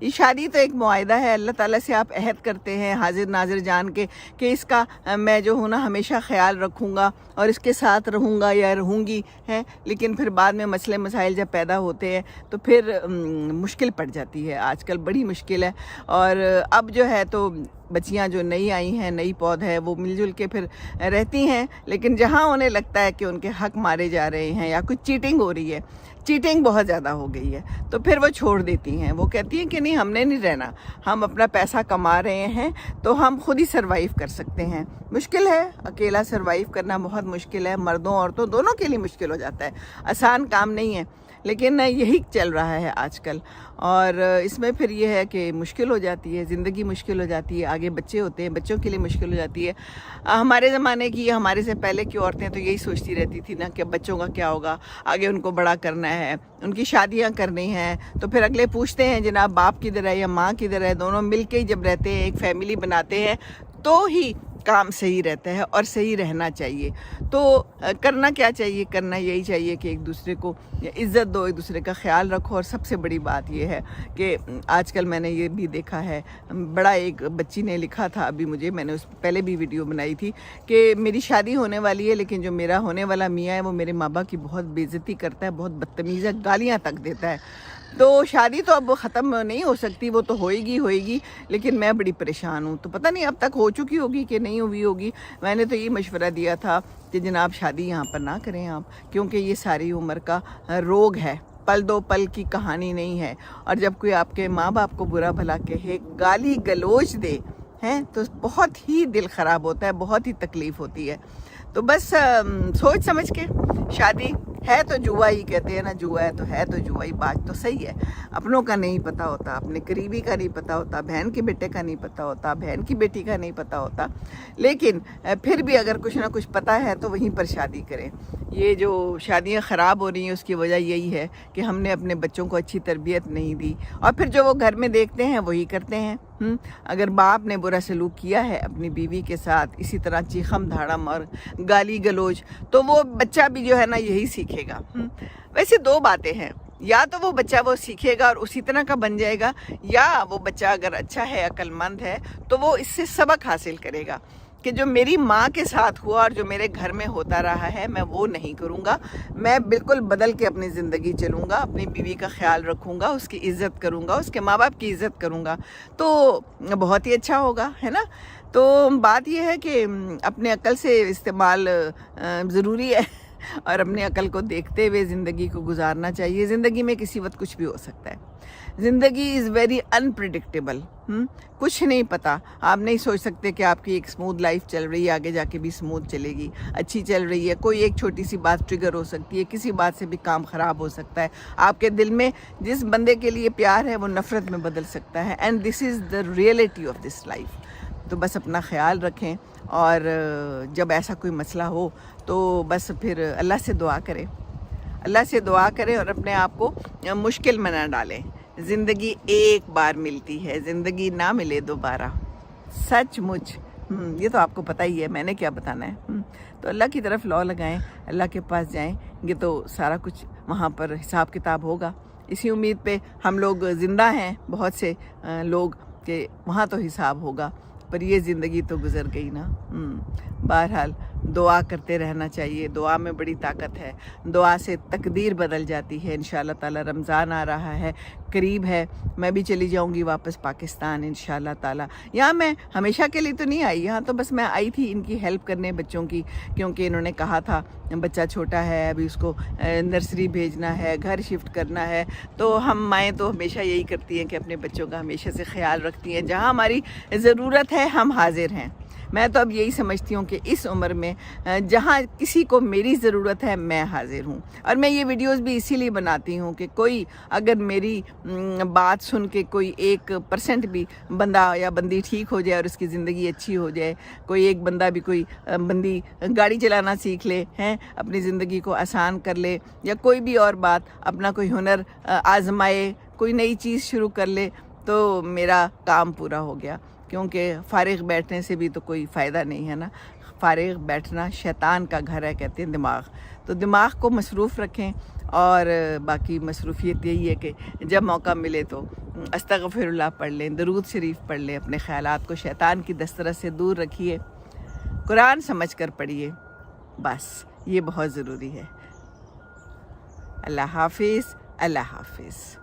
یہ شادی تو ایک معاہدہ ہے, اللہ تعالیٰ سے آپ عہد کرتے ہیں حاضر ناظر جان کے کہ اس کا میں جو ہوں نا ہمیشہ خیال رکھوں گا اور اس کے ساتھ رہوں گا یا رہوں گی ہے. لیکن پھر بعد میں مسئلے مسائل جب پیدا ہوتے ہیں تو پھر مشکل پڑ جاتی ہے. آج کل بڑی مشکل ہے. اور اب جو ہے تو بچیاں جو نئی آئی ہیں, نئی پود ہے, وہ مل جل کے پھر رہتی ہیں, لیکن جہاں انہیں لگتا ہے کہ ان کے حق مارے جا رہے ہیں یا کچھ چیٹنگ ہو رہی ہے, چیٹنگ بہت زیادہ ہو گئی ہے, تو پھر وہ چھوڑ دیتی ہیں. وہ کہتی ہیں کہ نہیں, ہم نے نہیں رہنا, ہم اپنا پیسہ کما رہے ہیں تو ہم خود ہی سروائیو کر سکتے ہیں. مشکل ہے, اکیلا سروائیو کرنا بہت مشکل ہے, مردوں عورتوں دونوں کے لیے مشکل ہو جاتا ہے, آسان کام نہیں ہے. لیکن یہی چل رہا ہے آج کل, اور اس میں پھر یہ ہے کہ مشکل ہو جاتی ہے, زندگی مشکل ہو جاتی ہے, آگے بچے ہوتے ہیں, بچوں کے لیے مشکل ہو جاتی ہے. ہمارے زمانے کی, ہمارے سے پہلے کی عورتیں تو یہی سوچتی رہتی تھی نا کہ بچوں کا کیا ہوگا, آگے ان کو بڑا کرنا ہے, ان کی شادیاں کرنی ہیں. تو پھر اگلے پوچھتے ہیں جناب باپ کدھر ہے یا ماں کدھر ہے, دونوں مل کے ہی جب رہتے ہیں, ایک فیملی بناتے ہیں, تو ہی کام صحیح رہتا ہے اور صحیح رہنا چاہیے. تو کرنا کیا چاہیے, کرنا یہی چاہیے کہ ایک دوسرے کو عزت دو, ایک دوسرے کا خیال رکھو. اور سب سے بڑی بات یہ ہے کہ آج کل میں نے یہ بھی دیکھا ہے, بڑا ایک بچی نے لکھا تھا ابھی مجھے, میں نے اس پہلے بھی ویڈیو بنائی تھی کہ میری شادی ہونے والی ہے لیکن جو میرا ہونے والا میاں ہے وہ میرے ماں باپ کی بہت بے عزتی کرتا ہے, بہت بدتمیز ہے, گالیاں تک دیتا ہے. تو شادی تو اب ختم نہیں ہو سکتی, وہ تو ہوئے گی, لیکن میں بڑی پریشان ہوں. تو پتہ نہیں اب تک ہو چکی ہوگی کہ نہیں ہوئی ہوگی. میں نے تو یہ مشورہ دیا تھا کہ جناب شادی یہاں پر نہ کریں آپ, کیونکہ یہ ساری عمر کا روگ ہے, پل دو پل کی کہانی نہیں ہے. اور جب کوئی آپ کے ماں باپ کو برا بھلا کہے, گالی گلوچ دے ہیں, تو بہت ہی دل خراب ہوتا ہے, بہت ہی تکلیف ہوتی ہے. تو بس سوچ سمجھ کے شادی ہے تو جوا ہی کہتے ہیں نا, جوا ہے تو جوا ہی. بات تو صحیح ہے, اپنوں کا نہیں پتہ ہوتا, اپنے قریبی کا نہیں پتہ ہوتا, بہن کے بیٹے کا نہیں پتہ ہوتا, بہن کی بیٹی کا نہیں پتہ ہوتا. لیکن پھر بھی اگر کچھ نہ کچھ پتہ ہے تو وہیں پر شادی کریں. یہ جو شادیاں خراب ہو رہی ہیں اس کی وجہ یہی ہے کہ ہم نے اپنے بچوں کو اچھی تربیت نہیں دی, اور پھر جو وہ گھر میں دیکھتے ہیں وہی کرتے ہیں. اگر باپ نے برا سلوک کیا ہے اپنی بیوی کے ساتھ, اسی طرح چیخم دھاڑم اور گالی گلوچ, تو وہ بچہ بھی جو ہے نا یہی سیکھے گا. ویسے دو باتیں ہیں, یا تو وہ بچہ وہ سیکھے گا اور اسی طرح کا بن جائے گا, یا وہ بچہ اگر اچھا ہے, عقل مند ہے, تو وہ اس سے سبق حاصل کرے گا کہ جو میری ماں کے ساتھ ہوا اور جو میرے گھر میں ہوتا رہا ہے میں وہ نہیں کروں گا, میں بالکل بدل کے اپنی زندگی چلوں گا, اپنی بیوی کا خیال رکھوں گا, اس کی عزت کروں گا, اس کے ماں باپ کی عزت کروں گا, تو بہت ہی اچھا ہوگا, ہے نا. تو بات یہ ہے کہ اپنے عقل سے استعمال ضروری ہے, اور اپنے عقل کو دیکھتے ہوئے زندگی کو گزارنا چاہیے. زندگی میں کسی وقت کچھ بھی ہو سکتا ہے. زندگی از ویری انپریڈکٹیبل, کچھ نہیں پتہ. آپ نہیں سوچ سکتے کہ آپ کی ایک سموتھ لائف چل رہی ہے, آگے جا کے بھی سموتھ چلے گی, اچھی چل رہی ہے. کوئی ایک چھوٹی سی بات ٹریگر ہو سکتی ہے, کسی بات سے بھی کام خراب ہو سکتا ہے. آپ کے دل میں جس بندے کے لیے پیار ہے وہ نفرت میں بدل سکتا ہے, and this is the reality of this life. تو بس اپنا خیال رکھیں, اور جب ایسا کوئی مسئلہ ہو تو بس پھر اللہ سے دعا کریں اور اپنے آپ کو مشکل میں نہ ڈالیں. زندگی ایک بار ملتی ہے, زندگی نہ ملے دوبارہ, سچ مچ. یہ تو آپ کو پتہ ہی ہے, میں نے کیا بتانا ہے. تو اللہ کی طرف لو لگائیں, اللہ کے پاس جائیں گے تو سارا کچھ وہاں پر حساب کتاب ہوگا. اسی امید پہ ہم لوگ زندہ ہیں, بہت سے لوگ, کہ وہاں تو حساب ہوگا. پر یہ زندگی تو گزر گئی نا. بہرحال دعا کرتے رہنا چاہیے, دعا میں بڑی طاقت ہے, دعا سے تقدیر بدل جاتی ہے. انشاءاللہ تعالی رمضان آ رہا ہے, قریب ہے, میں بھی چلی جاؤں گی واپس پاکستان انشاءاللہ تعالی. یہاں میں ہمیشہ کے لیے تو نہیں آئی, یہاں تو بس میں آئی تھی ان کی ہیلپ کرنے, بچوں کی, کیونکہ انہوں نے کہا تھا بچہ چھوٹا ہے, ابھی اس کو نرسری بھیجنا ہے, گھر شفٹ کرنا ہے. تو ہم مائیں تو ہمیشہ یہی کرتی ہیں کہ اپنے بچوں کا ہمیشہ سے خیال رکھتی ہیں. جہاں ہماری ضرورت ہے ہم حاضر ہیں. میں تو اب یہی سمجھتی ہوں کہ اس عمر میں جہاں کسی کو میری ضرورت ہے میں حاضر ہوں. اور میں یہ ویڈیوز بھی اسی لیے بناتی ہوں کہ کوئی اگر میری بات سن کے کوئی 1% بھی بندہ یا بندی ٹھیک ہو جائے اور اس کی زندگی اچھی ہو جائے, کوئی ایک بندہ بھی, کوئی بندی گاڑی چلانا سیکھ لے ہیں, اپنی زندگی کو آسان کر لے, یا کوئی بھی اور بات, اپنا کوئی ہنر آزمائے, کوئی نئی چیز شروع کر لے, تو میرا کام پورا ہو گیا. کیونکہ فارغ بیٹھنے سے بھی تو کوئی فائدہ نہیں ہے نا. فارغ بیٹھنا شیطان کا گھر ہے, کہتے ہیں دماغ. تو دماغ کو مصروف رکھیں, اور باقی مصروفیت یہی ہے کہ جب موقع ملے تو استغفراللہ پڑھ لیں، درود شریف پڑھ لیں، اپنے خیالات کو شیطان کی دسترس سے دور رکھیے، قرآن سمجھ کر پڑھیے، بس یہ بہت ضروری ہے۔ اللہ حافظ، اللہ حافظ۔